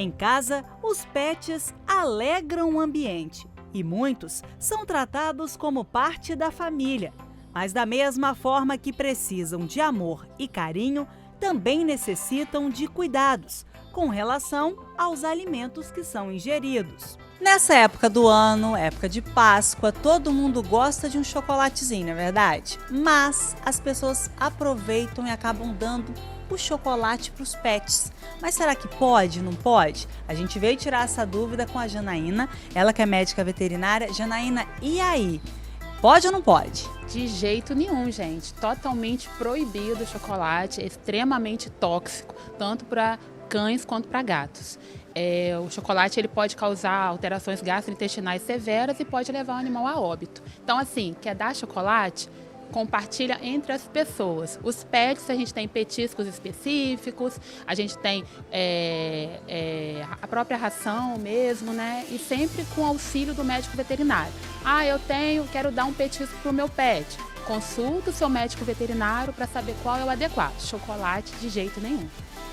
Em casa, os pets alegram o ambiente e muitos são tratados como parte da família. Mas da mesma forma que precisam de amor e carinho, também necessitam de cuidados com relação aos alimentos que são ingeridos. Nessa época do ano, época de Páscoa, todo mundo gosta de um chocolatezinho, não é verdade? Mas as pessoas aproveitam e acabam dando o chocolate para os pets. Mas será que pode, não pode? A gente veio tirar essa dúvida com a Janaína, ela que é médica veterinária. Janaína, e aí? Pode ou não pode? De jeito nenhum, gente. Totalmente proibido o chocolate, é extremamente tóxico, tanto para cães quanto para gatos. O chocolate ele pode causar alterações gastrointestinais severas e pode levar o animal a óbito. Então, assim, quer dar chocolate? Compartilha entre as pessoas. Os pets, a gente tem petiscos específicos, a gente tem a própria ração mesmo, né? E sempre com auxílio do médico veterinário. Quero dar um petisco para o meu pet. Consulta o seu médico veterinário para saber qual é o adequado. Chocolate de jeito nenhum.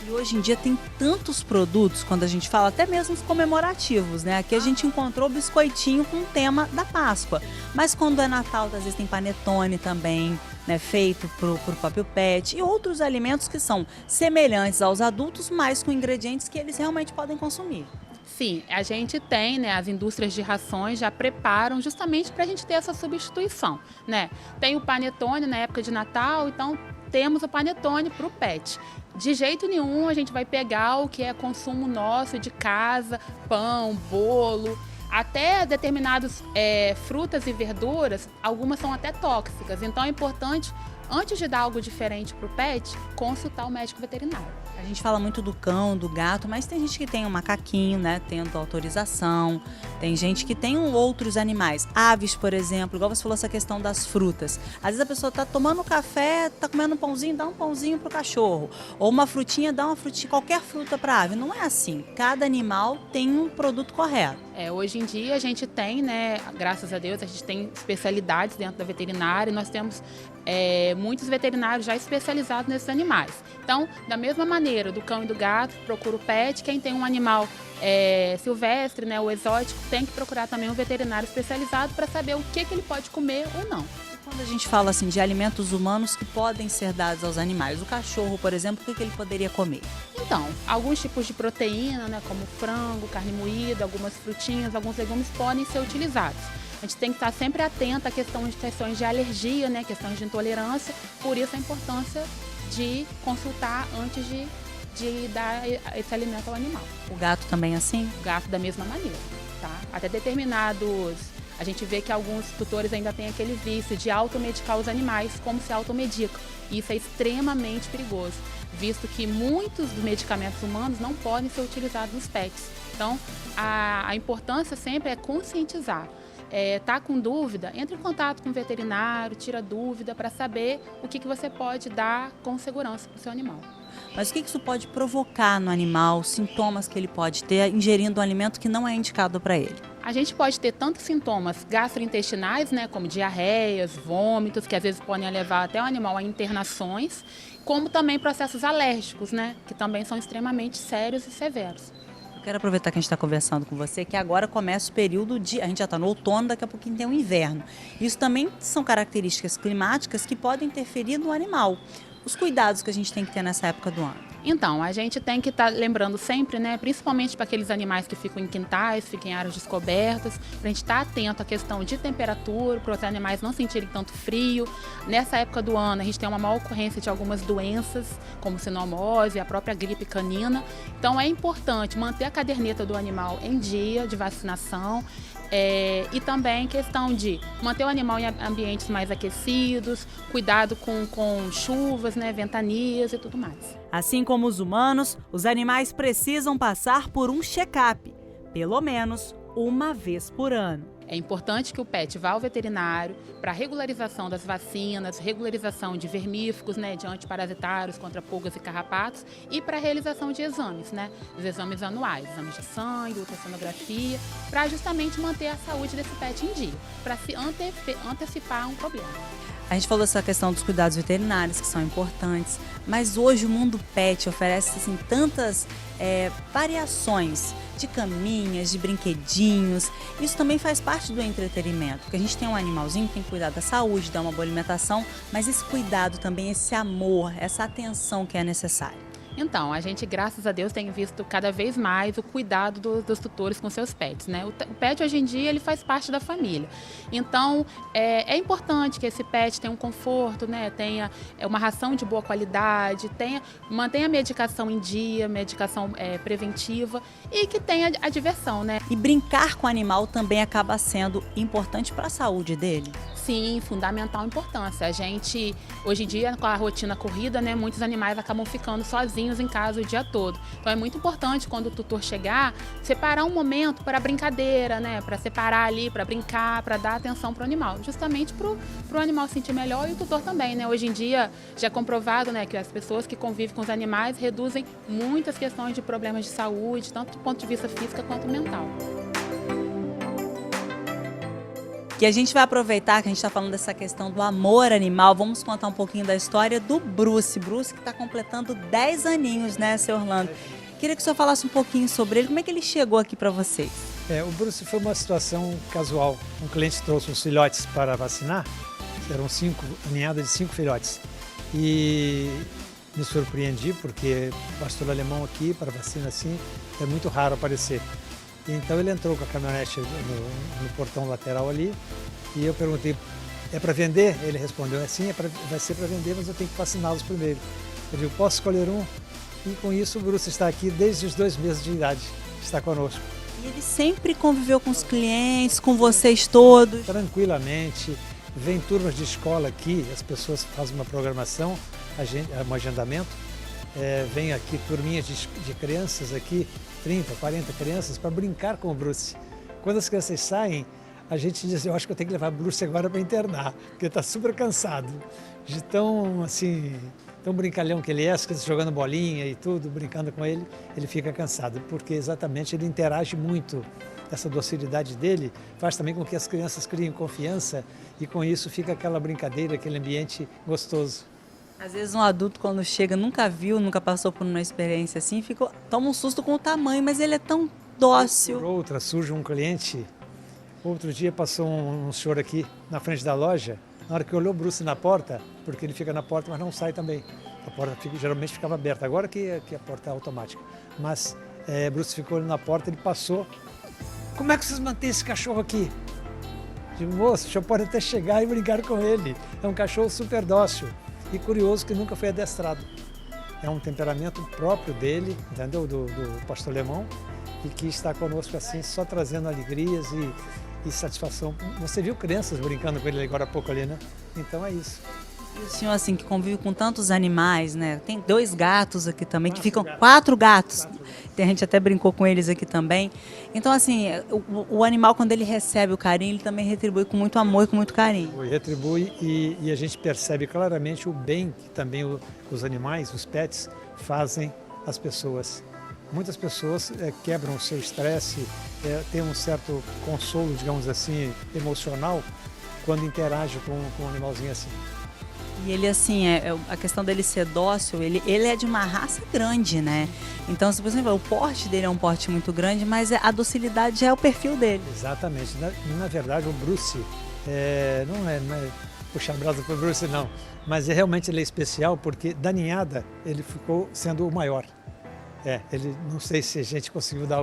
E hoje em dia tem tantos produtos, quando a gente fala, até mesmo os comemorativos, né? Aqui a gente encontrou biscoitinho com o tema da Páscoa. Mas quando é Natal, às vezes tem panetone também, né? Feito pro próprio pet. E outros alimentos que são semelhantes aos adultos, mas com ingredientes que eles realmente podem consumir. Sim, a gente tem, né, as indústrias de rações já preparam justamente para a gente ter essa substituição, né? Tem o panetone na época de Natal, então temos o panetone para o pet. De jeito nenhum a gente vai pegar o que é consumo nosso de casa, pão, bolo, até determinadas frutas e verduras, algumas são até tóxicas. Então é importante, antes de dar algo diferente para o pet, consultar o médico veterinário. A gente fala muito do cão, do gato, mas tem gente que tem um macaquinho, né, tendo autorização. Tem gente que tem outros animais, aves, por exemplo, igual você falou essa questão das frutas. Às vezes a pessoa tá tomando café, tá comendo um pãozinho, dá um pãozinho pro cachorro. Ou uma frutinha, dá uma frutinha, qualquer fruta pra ave. Não é assim. Cada animal tem um produto correto. Hoje em dia a gente tem, né, graças a Deus, a gente tem especialidades dentro da veterinária e nós temos muitos veterinários já especializados nesses animais. Então, da mesma maneira, do cão e do gato, procura o pet. Quem tem um animal silvestre, né, o exótico, tem que procurar também um veterinário especializado para saber o que ele pode comer ou não. Quando a gente fala assim de alimentos humanos que podem ser dados aos animais, o cachorro, por exemplo, o que ele poderia comer? Então, alguns tipos de proteína, né, como frango, carne moída, algumas frutinhas, alguns legumes podem ser utilizados. A gente tem que estar sempre atento à questões de alergia, né, questões de intolerância, por isso a importância de consultar antes de dar esse alimento ao animal. O gato também é assim? O gato da mesma maneira, tá? Até determinados... A gente vê que alguns tutores ainda têm aquele vício de automedicar os animais como se automedicam. E isso é extremamente perigoso, visto que muitos dos medicamentos humanos não podem ser utilizados nos pets. Então, a importância sempre é conscientizar. Tá com dúvida, entre em contato com o veterinário, tira dúvida para saber o que você pode dar com segurança para o seu animal. Mas o que isso pode provocar no animal, sintomas que ele pode ter ingerindo um alimento que não é indicado para ele? A gente pode ter tanto sintomas gastrointestinais, né, como diarreias, vômitos, que às vezes podem levar até o animal a internações, como também processos alérgicos, né, que também são extremamente sérios e severos. Eu quero aproveitar que a gente está conversando com você, que agora começa o período de... A gente já está no outono, daqui a pouquinho tem o inverno. Isso também são características climáticas que podem interferir no animal. Os cuidados que a gente tem que ter nessa época do ano. Então, a gente tem que estar lembrando sempre, né, principalmente para aqueles animais que ficam em quintais, ficam em áreas descobertas, para a gente estar atento à questão de temperatura, para os animais não sentirem tanto frio. Nessa época do ano, a gente tem uma maior ocorrência de algumas doenças, como sinomose, a própria gripe canina. Então, é importante manter a caderneta do animal em dia de vacinação. E também questão de manter o animal em ambientes mais aquecidos, cuidado com chuvas, né, ventanias e tudo mais. Assim como os humanos, os animais precisam passar por um check-up, pelo menos uma vez por ano. É importante que o pet vá ao veterinário para regularização das vacinas, regularização de vermífugos, né, de antiparasitários contra pulgas e carrapatos e para a realização de exames, né, os exames anuais, exames de sangue, ultrassonografia, para justamente manter a saúde desse pet em dia, para se antecipar um problema. A gente falou essa questão dos cuidados veterinários, que são importantes, mas hoje o mundo pet oferece assim, tantas variações de caminhas, de brinquedinhos. Isso também faz parte do entretenimento, porque a gente tem um animalzinho que tem que cuidar da saúde, dar uma boa alimentação, mas esse cuidado também, esse amor, essa atenção que é necessária. Então, a gente, graças a Deus, tem visto cada vez mais o cuidado dos tutores com seus pets, né? O pet, hoje em dia, ele faz parte da família. Então, é importante que esse pet tenha um conforto, né? Tenha uma ração de boa qualidade, mantenha a medicação em dia, medicação preventiva e que tenha a diversão, né? E brincar com o animal também acaba sendo importante para a saúde dele? Sim, fundamental importância. A gente, hoje em dia, com a rotina corrida, né, muitos animais acabam ficando sozinhos em casa o dia todo. Então é muito importante, quando o tutor chegar, separar um momento para brincadeira, né, para separar ali, para brincar, para dar atenção para o animal, justamente para o animal se sentir melhor e o tutor também, né. Hoje em dia já é comprovado, né, que as pessoas que convivem com os animais reduzem muitas questões de problemas de saúde, tanto do ponto de vista físico quanto mental. E a gente vai aproveitar que a gente está falando dessa questão do amor animal, vamos contar um pouquinho da história do Bruce. Bruce que está completando 10 aninhos, né, seu Orlando? Queria que o senhor falasse um pouquinho sobre ele, como é que ele chegou aqui para vocês? O Bruce foi uma situação casual. Um cliente trouxe os filhotes para vacinar, eram ninhada de 5 filhotes. E me surpreendi, porque pastor alemão aqui, para vacina assim, é muito raro aparecer. Então ele entrou com a caminhonete no portão lateral ali e eu perguntei, é para vender? Ele respondeu, sim, vai ser para vender, mas eu tenho que vaciná-los primeiro. Eu digo, posso escolher um? E com isso o Bruce está aqui desde os 2 meses de idade, está conosco. E ele sempre conviveu com os clientes, com vocês todos? Tranquilamente, vem turmas de escola aqui, as pessoas fazem uma programação, um agendamento, vem aqui turminhas de crianças aqui, 30, 40 crianças, para brincar com o Bruce. Quando as crianças saem, a gente diz, eu acho que eu tenho que levar o Bruce agora para internar, porque está super cansado. De tão brincalhão que ele é, as crianças jogando bolinha e tudo, brincando com ele, ele fica cansado, porque exatamente ele interage muito. Essa docilidade dele faz também com que as crianças criem confiança e com isso fica aquela brincadeira, aquele ambiente gostoso. Às vezes um adulto, quando chega, nunca viu, nunca passou por uma experiência assim, toma um susto com o tamanho, mas ele é tão dócil. Por outra, surge um cliente, outro dia passou um senhor aqui na frente da loja, na hora que olhou o Bruce na porta, porque ele fica na porta, mas não sai também. A porta geralmente ficava aberta, agora que a porta é automática. Mas Bruce ficou na porta, ele passou. Como é que vocês mantêm esse cachorro aqui? Digo, moço, o senhor pode até chegar e brincar com ele. É um cachorro super dócil. E curioso que nunca foi adestrado. É um temperamento próprio dele, entendeu? Do pastor alemão, e que está conosco assim, só trazendo alegrias e satisfação. Você viu crianças brincando com ele agora há pouco ali, né? Então é isso. E o senhor, assim, que convive com tantos animais, né? Tem 2 gatos aqui também, que ficam... 4 gatos. A gente até brincou com eles aqui também. Então, assim, o animal, quando ele recebe o carinho, ele também retribui com muito amor e com muito carinho. Retribui e a gente percebe claramente o bem que também os animais, os pets, fazem às pessoas. Muitas pessoas quebram o seu estresse, têm um certo consolo, digamos assim, emocional, quando interage com um animalzinho assim. E ele, assim, a questão dele ser dócil, ele é de uma raça grande, né? Então, se você ver, o porte dele é um porte muito grande, mas a docilidade é o perfil dele. Exatamente. Na verdade, o Bruce, não é puxar brasa para o Bruce, não. Mas realmente ele é especial porque da ninhada ele ficou sendo o maior. Ele, não sei se a gente conseguiu dar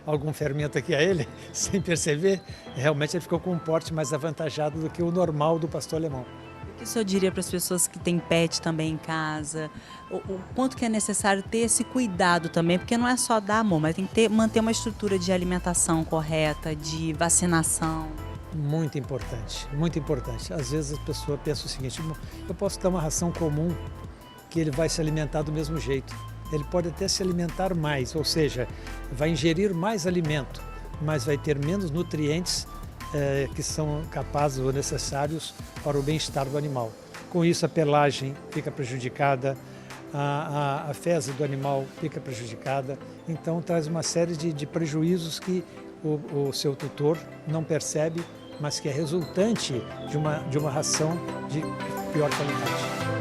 algum fermento aqui a ele, sem perceber. Realmente ele ficou com um porte mais avantajado do que o normal do pastor alemão. O que o senhor diria para as pessoas que têm pet também em casa? O quanto que é necessário ter esse cuidado também? Porque não é só dar amor, mas tem que manter uma estrutura de alimentação correta, de vacinação. Muito importante, muito importante. Às vezes a pessoa pensa o seguinte, eu posso dar uma ração comum que ele vai se alimentar do mesmo jeito. Ele pode até se alimentar mais, ou seja, vai ingerir mais alimento, mas vai ter menos nutrientes que são capazes ou necessários para o bem-estar do animal. Com isso, a pelagem fica prejudicada, a fezes do animal fica prejudicada, então traz uma série de prejuízos que o seu tutor não percebe mas que é resultante de uma ração de pior qualidade.